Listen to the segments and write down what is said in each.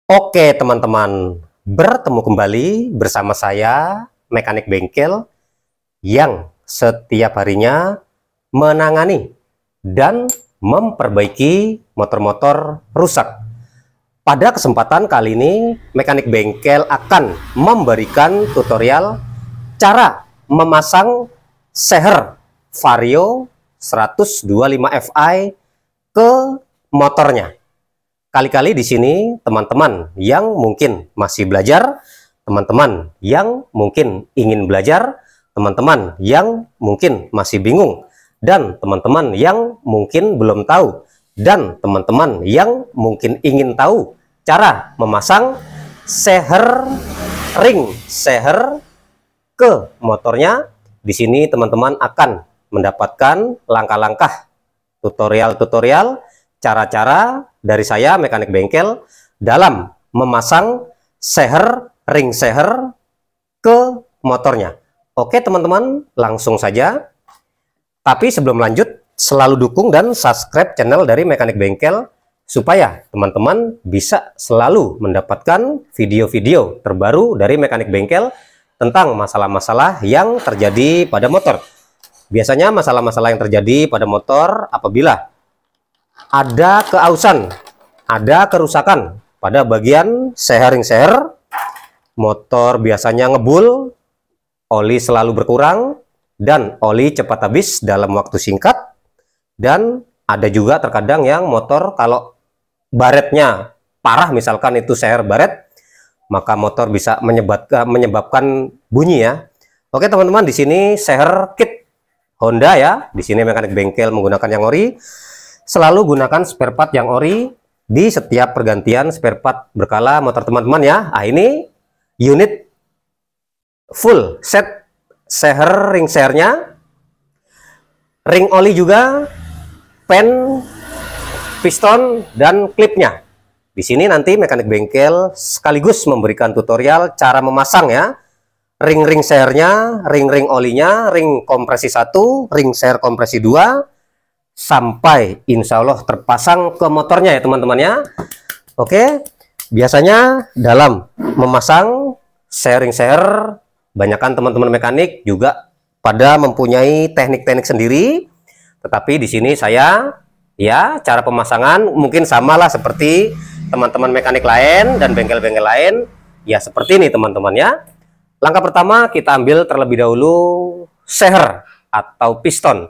Oke teman-teman, bertemu kembali bersama saya, mekanik bengkel, yang setiap harinya menangani dan memperbaiki motor-motor rusak. Pada kesempatan kali ini, mekanik bengkel akan memberikan tutorial cara memasang seher Vario 125 Fi ke motornya. Kali-kali di sini teman-teman yang mungkin masih belajar, teman-teman yang mungkin ingin belajar, teman-teman yang mungkin masih bingung, dan teman-teman yang mungkin belum tahu, dan teman-teman yang mungkin ingin tahu cara memasang ring seher ke motornya. Di sini teman-teman akan mendapatkan langkah-langkah tutorial-tutorial, cara-cara dari saya mekanik bengkel dalam memasang ring seher ke motornya. Oke teman-teman, langsung saja. Tapi sebelum lanjut, selalu dukung dan subscribe channel dari mekanik bengkel supaya teman-teman bisa selalu mendapatkan video-video terbaru dari mekanik bengkel tentang masalah-masalah yang terjadi pada motor. Biasanya masalah-masalah yang terjadi pada motor apabila ada keausan, ada kerusakan pada bagian ring seher, motor biasanya ngebul, oli selalu berkurang, dan oli cepat habis dalam waktu singkat. Dan ada juga terkadang yang motor kalau baretnya parah, misalkan itu seher baret, maka motor bisa menyebabkan bunyi ya. Oke teman-teman, di sini seher kit Honda ya. Di sini mekanik bengkel menggunakan yang ori. Selalu gunakan spare part yang ori di setiap pergantian spare part berkala motor teman-teman ya. Nah, ini unit full set ring sehernya, ring oli juga, pen, piston, dan klipnya. Di sini nanti mekanik bengkel sekaligus memberikan tutorial cara memasang ya. Ring sehernya, ring olinya, ring kompresi 1, ring seher kompresi 2, sampai insya Allah terpasang ke motornya ya teman-teman ya. Oke, biasanya dalam memasang ring seher, banyakkan teman-teman mekanik juga pada mempunyai teknik-teknik sendiri. Tetapi di sini saya ya, cara pemasangan mungkin samalah seperti teman-teman mekanik lain dan bengkel-bengkel lain ya, seperti ini teman-teman ya. Langkah pertama, kita ambil terlebih dahulu seher atau piston.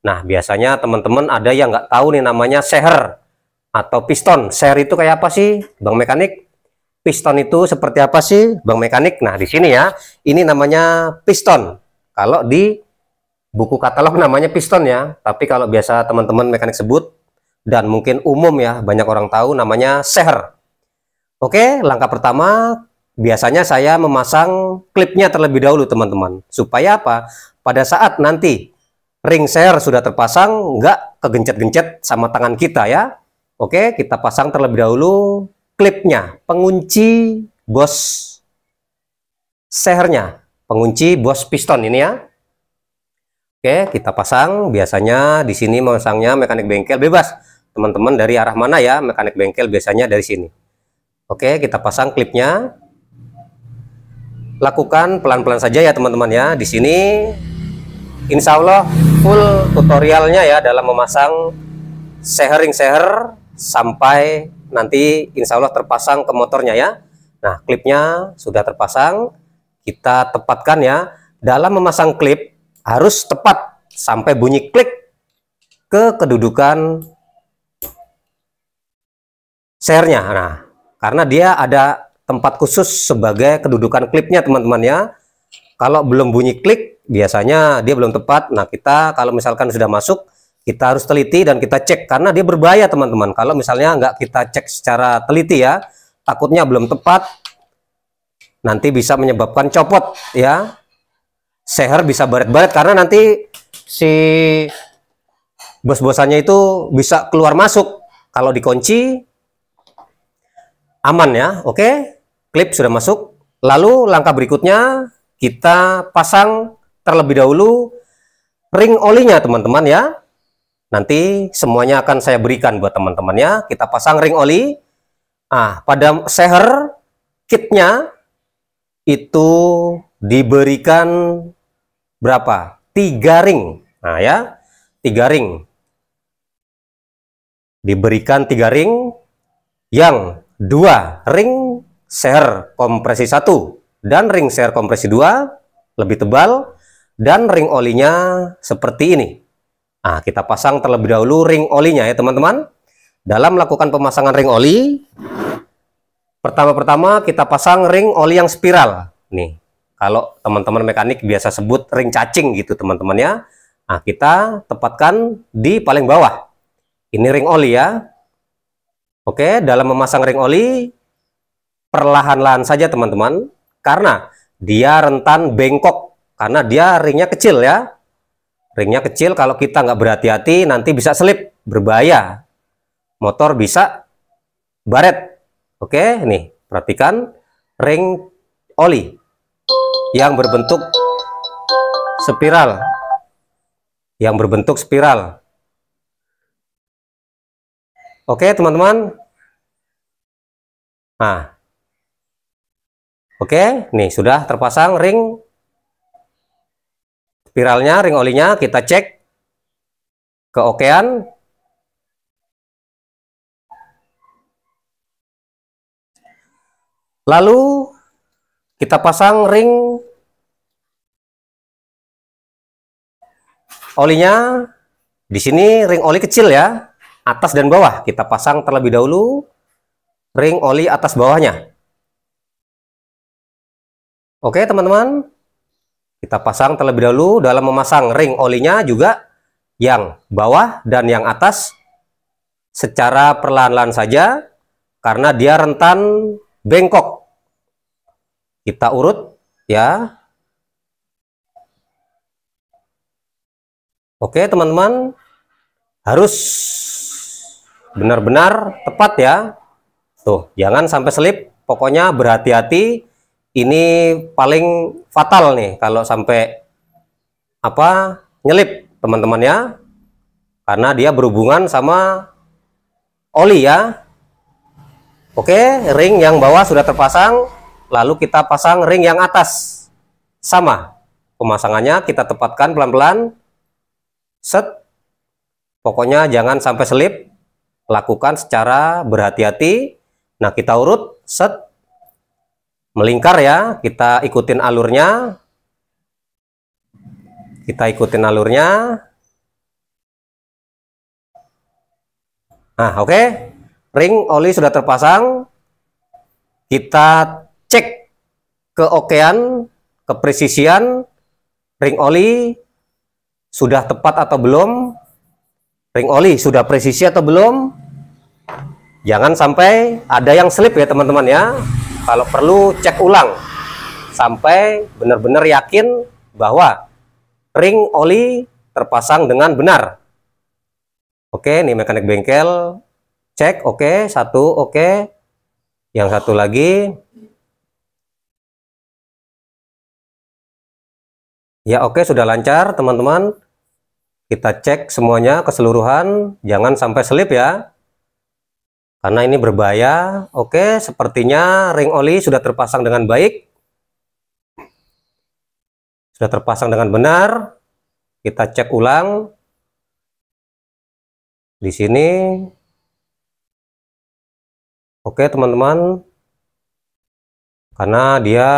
Nah, biasanya teman-teman ada yang nggak tahu nih namanya seher atau piston. Seher itu kayak apa sih, Bang Mekanik? Piston itu seperti apa sih, Bang Mekanik? Nah, di sini ya, ini namanya piston. Kalau di buku katalog namanya piston ya, tapi kalau biasa teman-teman mekanik sebut dan mungkin umum ya, banyak orang tahu namanya seher. Oke, langkah pertama biasanya saya memasang klipnya terlebih dahulu teman-teman. Supaya apa? Pada saat nanti ring seher sudah terpasang, nggak kegencet-gencet sama tangan kita ya. Oke, kita pasang terlebih dahulu klipnya, pengunci bos sehernya, pengunci bos piston ini ya. Oke, kita pasang. Biasanya di sini memasangnya mekanik bengkel bebas. Teman-teman dari arah mana ya, mekanik bengkel biasanya dari sini. Oke, kita pasang klipnya. Lakukan pelan-pelan saja ya teman-teman ya. Di sini insya Allah full tutorialnya ya dalam memasang ring seher sampai nanti insya Allah terpasang ke motornya ya. Nah, klipnya sudah terpasang, kita tepatkan ya. Dalam memasang klip harus tepat sampai bunyi klik ke kedudukan sehernya. Nah, karena dia ada tempat khusus sebagai kedudukan klipnya teman-teman ya. Kalau belum bunyi klik, biasanya dia belum tepat. Nah, kita kalau misalkan sudah masuk, kita harus teliti dan kita cek, karena dia berbahaya teman-teman. Kalau misalnya nggak kita cek secara teliti ya, takutnya belum tepat, nanti bisa menyebabkan copot ya. Seher bisa baret-baret karena nanti si bos-bosannya itu bisa keluar masuk. Kalau dikunci aman ya. Oke, klip sudah masuk. Lalu langkah berikutnya kita pasang terlebih dahulu ring olinya teman-teman ya. Nanti semuanya akan saya berikan buat teman-teman ya. Kita pasang ring oli. Nah, pada seher kitnya itu diberikan berapa? 3 ring. Nah ya, 3 ring. Diberikan 3 ring, yang 2 ring seher kompresi 1 dan ring seher kompresi 2 lebih tebal, dan ring olinya seperti ini. Nah, kita pasang terlebih dahulu ring olinya ya teman-teman. Dalam melakukan pemasangan ring oli, pertama-tama kita pasang ring oli yang spiral. Nih, kalau teman-teman mekanik biasa sebut ring cacing gitu teman-teman ya. Nah, kita tempatkan di paling bawah. Ini ring oli ya. Oke, dalam memasang ring oli, perlahan-lahan saja teman-teman, karena dia rentan bengkok, karena dia ringnya kecil ya. Ringnya kecil, kalau kita nggak berhati-hati nanti bisa selip, berbahaya. Motor bisa baret. Oke, nih, perhatikan ring oli yang berbentuk spiral. Yang berbentuk spiral. Oke, teman-teman. Nah, oke, nih sudah terpasang ring spiralnya, ring olinya. Kita cek keokean. Lalu kita pasang ring olinya. Di sini ring oli kecil ya, atas dan bawah. Kita pasang terlebih dahulu ring oli atas bawahnya. Oke teman-teman, kita pasang terlebih dahulu. Dalam memasang ring olinya juga yang bawah dan yang atas secara perlahan-lahan saja, karena dia rentan bengkok. Kita urut ya. Oke teman-teman, harus benar-benar tepat ya. Tuh, jangan sampai selip. Pokoknya berhati-hati. Ini paling fatal nih kalau sampai nyelip teman-teman ya. Karena dia berhubungan sama oli ya. Oke, ring yang bawah sudah terpasang. Lalu kita pasang ring yang atas. Sama. Pemasangannya kita tepatkan pelan-pelan. Set. Pokoknya jangan sampai selip. Lakukan secara berhati-hati. Nah, kita urut. Set. Melingkar ya. Kita ikutin alurnya. Kita ikutin alurnya. Nah, oke. Ring oli sudah terpasang. Kita cek keokean, kepresisian ring oli sudah tepat atau belum. Ring oli sudah presisi atau belum. Jangan sampai ada yang slip ya teman-teman ya. Kalau perlu cek ulang sampai benar-benar yakin bahwa ring oli terpasang dengan benar. Oke, nih mekanik bengkel cek. Oke, satu oke. Yang satu lagi. Ya oke, sudah lancar teman-teman. Kita cek semuanya keseluruhan, jangan sampai selip ya. Karena ini berbahaya. Oke, sepertinya ring oli sudah terpasang dengan baik. Sudah terpasang dengan benar. Kita cek ulang. Di sini. Oke, teman-teman. Karena dia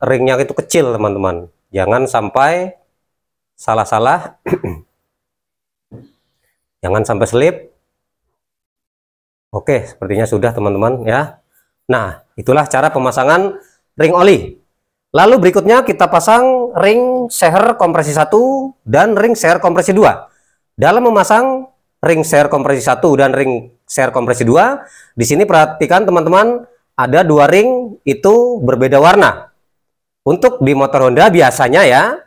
ringnya itu kecil, teman-teman. Jangan sampai salah-salah. Jangan sampai selip. Oke, sepertinya sudah teman-teman ya. Nah, itulah cara pemasangan ring oli. Lalu berikutnya kita pasang ring seher kompresi 1 dan ring seher kompresi 2. Dalam memasang ring seher kompresi 1 dan ring seher kompresi 2, di sini perhatikan teman-teman, ada 2 ring itu berbeda warna. Untuk di motor Honda biasanya ya,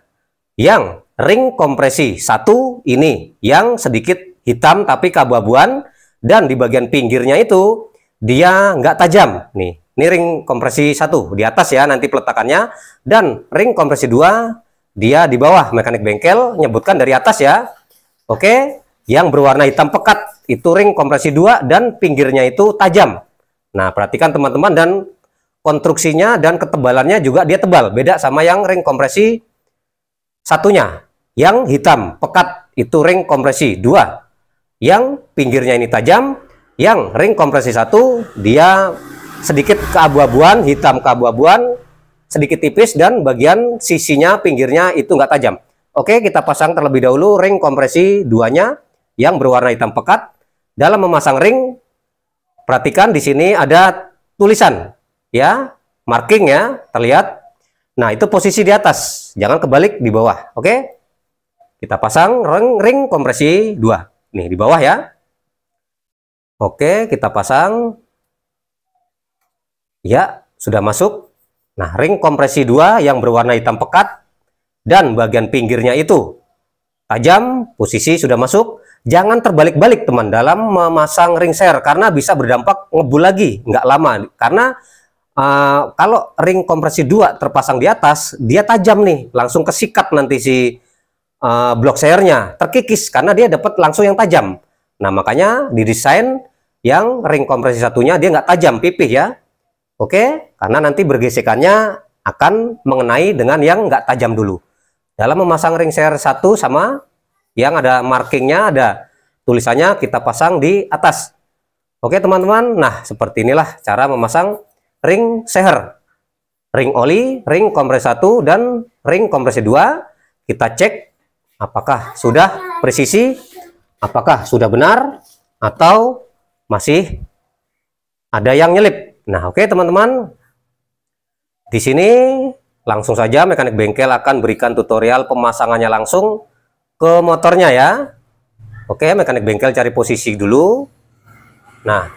yang ring kompresi 1 ini yang sedikit hitam tapi keabu-abuan, dan di bagian pinggirnya itu dia nggak tajam. Nih, ini ring kompresi 1 di atas ya nanti peletakannya, dan ring kompresi 2 dia di bawah. Mekanik bengkel nyebutkan dari atas ya. Oke, yang berwarna hitam pekat itu ring kompresi 2 dan pinggirnya itu tajam. Nah, perhatikan teman-teman, dan konstruksinya dan ketebalannya juga dia tebal. Beda sama yang ring kompresi satunya. Yang hitam, pekat, itu ring kompresi 2. Yang pinggirnya ini tajam. Yang ring kompresi 1, dia sedikit keabu-abuan, hitam keabu-abuan, sedikit tipis, dan bagian sisinya, pinggirnya itu nggak tajam. Oke, kita pasang terlebih dahulu ring kompresi 2-nya yang berwarna hitam pekat. Dalam memasang ring, perhatikan di sini ada tulisan, ya, marking ya, terlihat. Nah, itu posisi di atas, jangan kebalik di bawah. Oke, kita pasang ring kompresi 2, nih di bawah ya. Oke, kita pasang. Ya, sudah masuk. Nah, ring kompresi 2 yang berwarna hitam pekat dan bagian pinggirnya itu tajam, posisi sudah masuk. Jangan terbalik-balik teman dalam memasang ring share, karena bisa berdampak ngebul lagi, nggak lama. Karena kalau ring kompresi 2 terpasang di atas, dia tajam nih, langsung kesikat nanti si blok share-nya, terkikis karena dia dapat langsung yang tajam. Nah, makanya didesain yang ring kompresi satunya dia nggak tajam, pipih ya. Oke, karena nanti bergesekannya akan mengenai dengan yang nggak tajam dulu. Dalam memasang ring share 1 sama yang ada markingnya, ada tulisannya, kita pasang di atas. Oke teman-teman, nah seperti inilah cara memasang ring share, ring oli, ring kompresi 1 dan ring kompresi 2. Kita cek apakah sudah presisi, apakah sudah benar, atau masih ada yang nyelip. Nah, oke teman-teman, di sini langsung saja mekanik bengkel akan berikan tutorial pemasangannya langsung ke motornya ya. Oke, mekanik bengkel cari posisi dulu. Nah,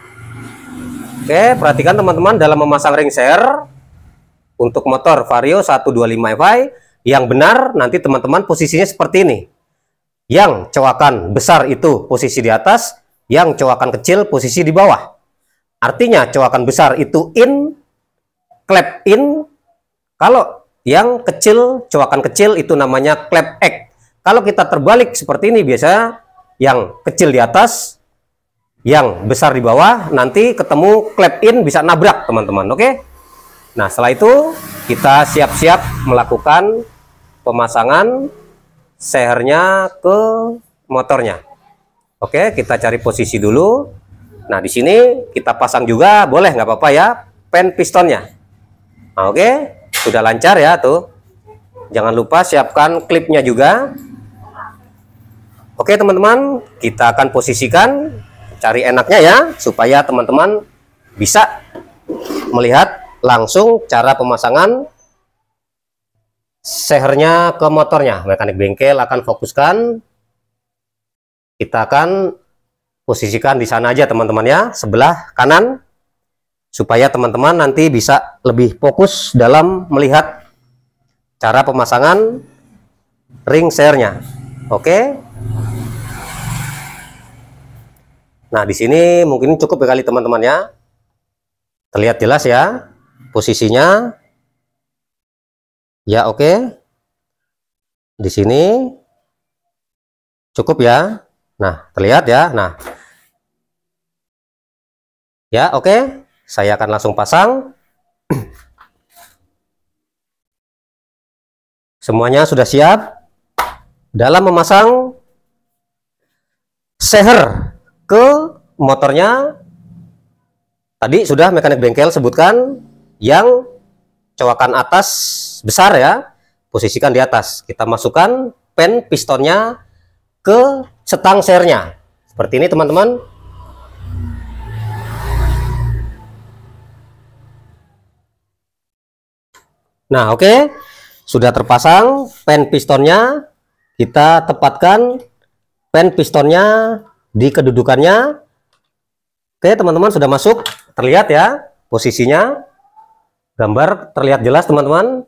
oke, perhatikan teman-teman dalam memasang ring share untuk motor Vario 125 Fi yang benar, nanti teman-teman posisinya seperti ini. Yang cowakan besar itu posisi di atas, yang cowakan kecil posisi di bawah. Artinya cowakan besar itu in, klep in. Kalau yang kecil, cowakan kecil itu namanya klep X. Kalau kita terbalik seperti ini, biasa yang kecil di atas, yang besar di bawah, nanti ketemu klep in, bisa nabrak teman-teman. Oke. Nah, setelah itu kita siap-siap melakukan pemasangan sehernya ke motornya. Oke, kita cari posisi dulu. Nah, di sini kita pasang juga, boleh nggak apa-apa ya, pen pistonnya. Nah, oke, sudah lancar ya tuh. Jangan lupa siapkan klipnya juga. Oke teman-teman, kita akan posisikan, cari enaknya ya, supaya teman-teman bisa melihat langsung cara pemasangan sehernya ke motornya. Mekanik bengkel akan fokuskan, kita akan posisikan di sana aja teman-teman ya, sebelah kanan, supaya teman-teman nanti bisa lebih fokus dalam melihat cara pemasangan ring sehernya. Oke. Nah, di sini mungkin cukup ya kali teman-teman ya. Terlihat jelas ya posisinya. Ya, oke. Di sini cukup ya. Nah, terlihat ya. Nah. Ya, oke. Saya akan langsung pasang. Semuanya sudah siap. Dalam memasang seher ke motornya, tadi sudah mekanik bengkel sebutkan yang cowakan atas besar ya, posisikan di atas. Kita masukkan pen pistonnya ke setang sehernya seperti ini teman-teman. Nah, oke, sudah terpasang pen pistonnya. Kita tepatkan pen pistonnya di kedudukannya. Oke teman-teman, sudah masuk, terlihat ya posisinya, gambar terlihat jelas teman-teman.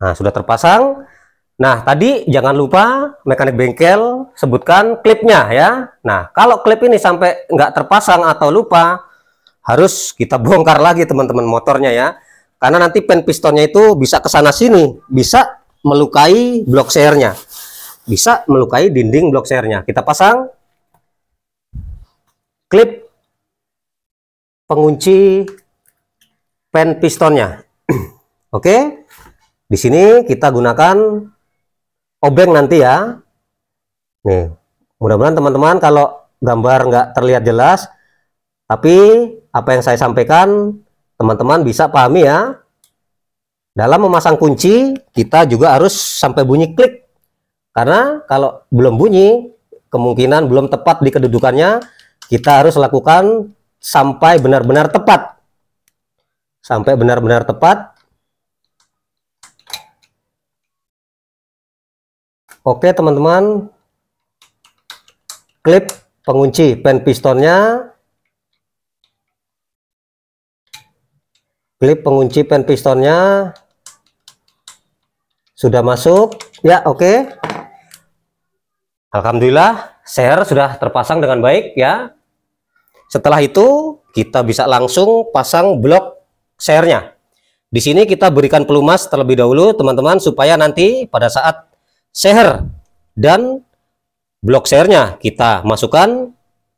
Nah, sudah terpasang. Nah, tadi jangan lupa mekanik bengkel sebutkan klipnya ya. Nah, kalau klip ini sampai nggak terpasang atau lupa, harus kita bongkar lagi teman-teman motornya ya, karena nanti pen pistonnya itu bisa ke sana sini, bisa melukai blok sehernya, bisa melukai dinding blok sehernya. Kita pasang klip pengunci pen pistonnya. Oke, di sini kita gunakan obeng nanti ya. Nih, mudah-mudahan teman-teman kalau gambar nggak terlihat jelas, tapi apa yang saya sampaikan teman-teman bisa pahami ya. Dalam memasang kunci kita juga harus sampai bunyi klik, karena kalau belum bunyi kemungkinan belum tepat di kedudukannya. Kita harus lakukan sampai benar-benar tepat, sampai benar-benar tepat. Oke teman-teman, klip pengunci pen pistonnya, klip pengunci pen pistonnya sudah masuk ya. Oke, alhamdulillah seher sudah terpasang dengan baik ya. Setelah itu kita bisa langsung pasang blok sehernya. Di sini kita berikan pelumas terlebih dahulu teman-teman, supaya nanti pada saat seher dan blok sehernya kita masukkan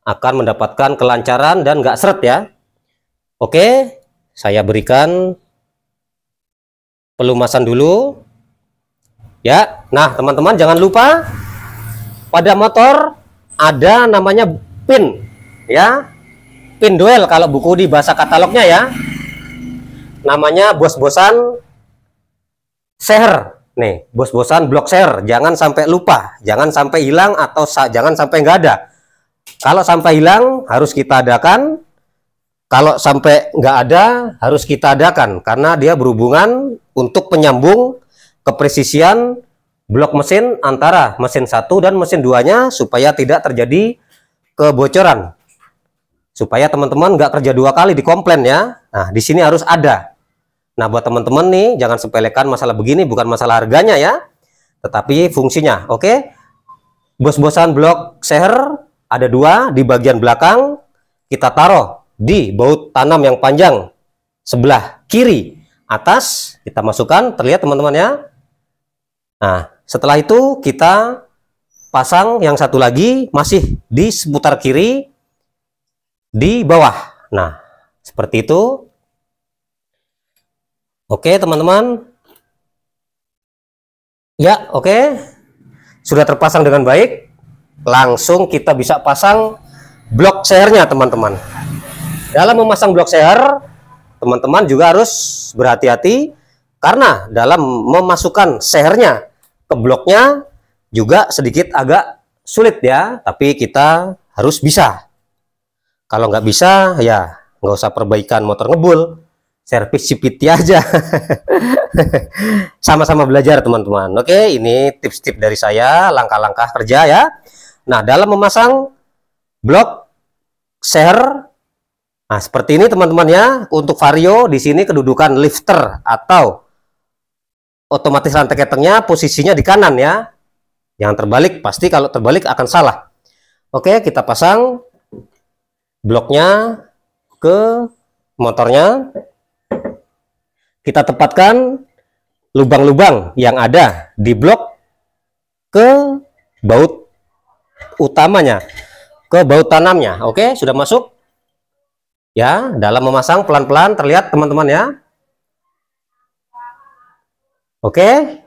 akan mendapatkan kelancaran dan nggak seret ya. Oke, saya berikan pelumasan dulu ya. Nah teman-teman jangan lupa pada motor ada namanya pin ya, pin duel kalau buku di bahasa katalognya ya, namanya bos-bosan seher. Nih, bos-bosan blok seher, jangan sampai lupa, jangan sampai hilang, atau jangan sampai nggak ada. Kalau sampai hilang harus kita adakan, kalau sampai nggak ada harus kita adakan, karena dia berhubungan untuk penyambung kepresisian blok mesin antara mesin 1 dan mesin 2-nya, supaya tidak terjadi kebocoran, supaya teman-teman nggak kerja dua kali di komplain ya. Nah di sini harus ada. Nah buat teman-teman nih jangan sepelekan masalah begini, bukan masalah harganya ya, tetapi fungsinya. Oke, bos-bosan blok seher ada dua di bagian belakang, kita taruh di baut tanam yang panjang sebelah kiri atas, kita masukkan, terlihat teman-teman ya. Nah setelah itu kita pasang yang satu lagi masih di seputar kiri di bawah. Nah seperti itu. Oke teman-teman ya. Oke, sudah terpasang dengan baik. Langsung kita bisa pasang blok sehernya teman-teman. Dalam memasang blok seher teman-teman juga harus berhati-hati, karena dalam memasukkan sehernya ke bloknya juga sedikit agak sulit ya, tapi kita harus bisa. Kalau nggak bisa ya nggak usah perbaikan motor ngebul, servis CVT aja. Sama-sama belajar teman-teman. Oke, ini tips-tips dari saya, langkah-langkah kerja ya. Nah dalam memasang blok seher, nah seperti ini teman-teman ya. Untuk vario di sini kedudukan lifter atau otomatis rantai ketengnya posisinya di kanan ya. Yang terbalik, pasti kalau terbalik akan salah. Oke, kita pasang bloknya ke motornya. Kita tepatkan lubang-lubang yang ada di blok ke baut utamanya, ke baut tanamnya. Oke, sudah masuk ya. Dalam memasang pelan-pelan, terlihat teman-teman ya. Oke,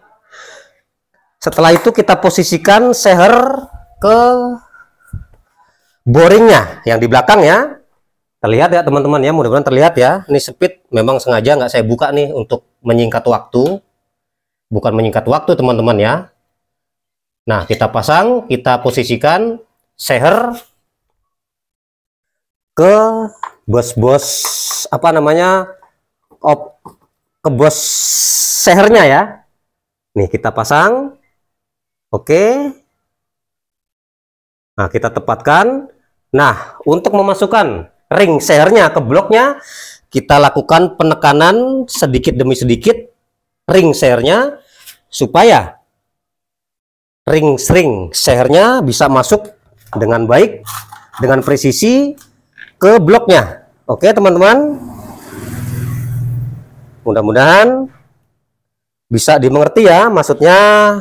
setelah itu kita posisikan seher ke boringnya yang di belakang ya. Terlihat ya teman-teman ya, mudah-mudahan terlihat ya. Ini speed memang sengaja nggak saya buka nih untuk menyingkat waktu, bukan menyingkat waktu teman-teman ya. Nah kita pasang, kita posisikan seher ke bos-bos apa namanya, ke bos sehernya ya. Nih kita pasang. Oke, nah kita tepatkan. Nah untuk memasukkan ring sehernya ke bloknya, kita lakukan penekanan sedikit demi sedikit ring sehernya, supaya ring sehernya bisa masuk dengan baik, dengan presisi ke bloknya. Oke teman-teman, mudah-mudahan bisa dimengerti ya maksudnya,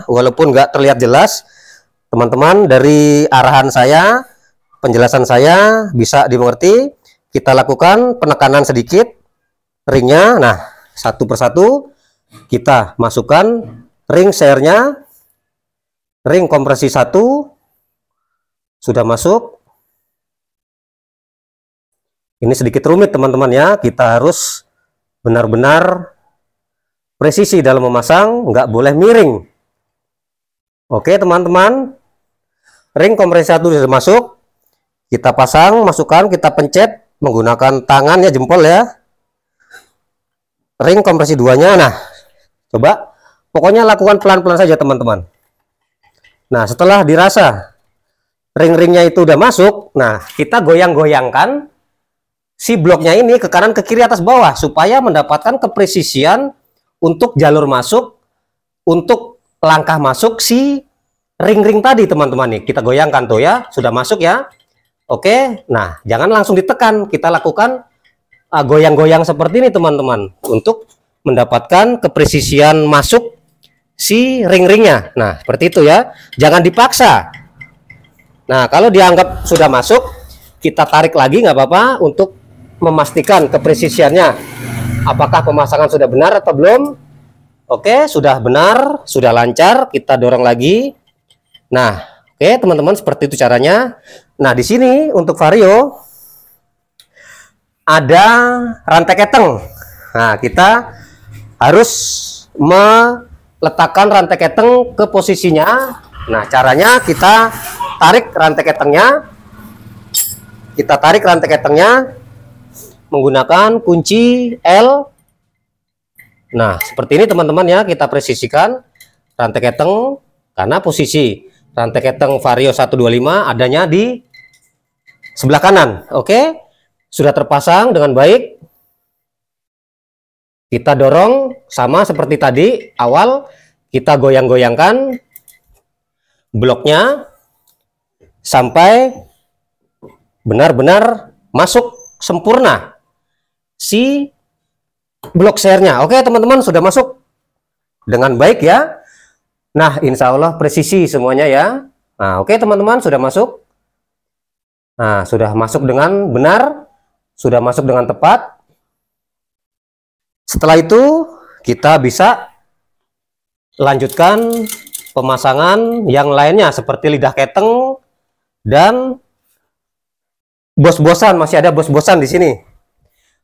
walaupun nggak terlihat jelas teman-teman, dari arahan saya, penjelasan saya bisa dimengerti. kita lakukan penekanan sedikit ringnya. Nah, satu persatu kita masukkan ring share-nya. Ring kompresi 1 sudah masuk. Ini sedikit rumit teman-teman ya, kita harus benar-benar presisi dalam memasang, nggak boleh miring. Oke teman-teman, ring kompresi 1 sudah masuk, kita pasang, masukkan, kita pencet menggunakan tangan ya, jempol ya. Ring kompresi 2-nya, nah coba, pokoknya lakukan pelan-pelan saja teman-teman. Nah, setelah dirasa ring-ringnya itu udah masuk, nah kita goyang-goyangkan si bloknya ini ke kanan, ke kiri, atas, bawah, supaya mendapatkan kepresisian untuk jalur masuk, untuk langkah masuk si ring-ring tadi teman-teman nih. Kita goyangkan tuh ya, sudah masuk ya. Oke, nah jangan langsung ditekan, kita lakukan goyang-goyang seperti ini teman-teman, untuk mendapatkan kepresisian masuk si ring-ringnya. Nah seperti itu ya, jangan dipaksa. Nah kalau dianggap sudah masuk, kita tarik lagi nggak apa-apa untuk memastikan kepresisiannya, apakah pemasangan sudah benar atau belum. Oke, sudah benar, sudah lancar, kita dorong lagi. Nah oke teman-teman, seperti itu caranya. Nah di sini untuk vario ada rantai keteng. Nah kita harus letakkan rantai keteng ke posisinya. Nah caranya kita tarik rantai ketengnya, menggunakan kunci L. Nah seperti ini teman-teman ya, kita presisikan rantai keteng, karena posisi rantai keteng vario 125 adanya di sebelah kanan. Oke, sudah terpasang dengan baik. Kita dorong sama seperti tadi awal, kita goyang-goyangkan bloknya sampai benar-benar masuk sempurna si blok share-nya. Oke teman-teman, sudah masuk dengan baik ya. Nah insya Allah presisi semuanya ya. Nah oke teman-teman, sudah masuk. Nah sudah masuk dengan benar, sudah masuk dengan tepat. Setelah itu kita bisa lanjutkan pemasangan yang lainnya seperti lidah keteng dan bos-bosan. Masih ada bos-bosan di sini.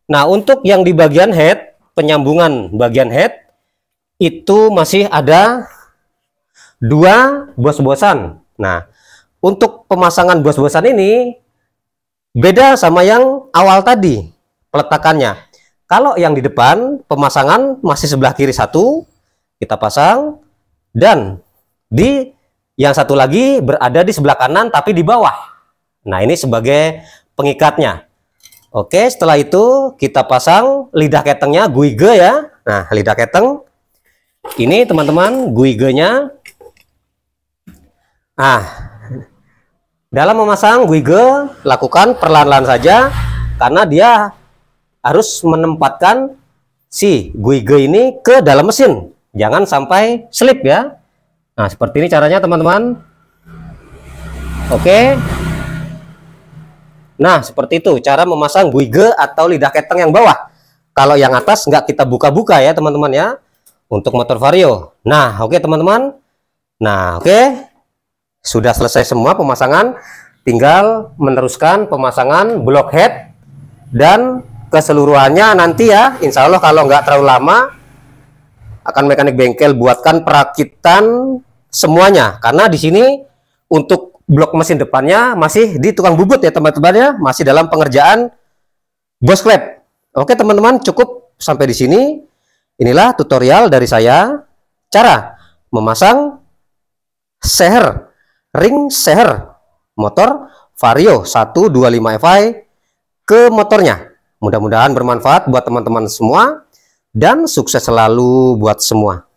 Nah untuk yang di bagian head, penyambungan bagian head itu masih ada 2 bos-bosan. Nah untuk pemasangan bos-bosan ini beda sama yang awal tadi peletakannya. Kalau yang di depan pemasangan masih sebelah kiri 1, kita pasang, dan di yang satu lagi berada di sebelah kanan tapi di bawah. Nah ini sebagai pengikatnya. Oke, setelah itu kita pasang lidah ketengnya, guige ya. Nah lidah keteng ini teman-teman, guigenya. Nah dalam memasang guige lakukan perlahan-lahan saja, karena dia harus menempatkan si guige ini ke dalam mesin, jangan sampai slip ya. Nah seperti ini caranya teman-teman. Oke, nah seperti itu cara memasang guige atau lidah keteng yang bawah. Kalau yang atas nggak kita buka-buka ya teman-teman ya, untuk motor vario. Nah oke teman-teman, nah oke, sudah selesai semua pemasangan, tinggal meneruskan pemasangan blok head dan keseluruhannya nanti ya. Insya Allah kalau nggak terlalu lama akan mekanik bengkel buatkan perakitan semuanya, karena di sini untuk blok mesin depannya masih di tukang bubut ya teman-teman ya, masih dalam pengerjaan bos klep. Oke teman-teman, cukup sampai di sini. Inilah tutorial dari saya cara memasang seher, ring seher motor vario 125 Fi ke motornya. Mudah-mudahan bermanfaat buat teman-teman semua dan sukses selalu buat semua.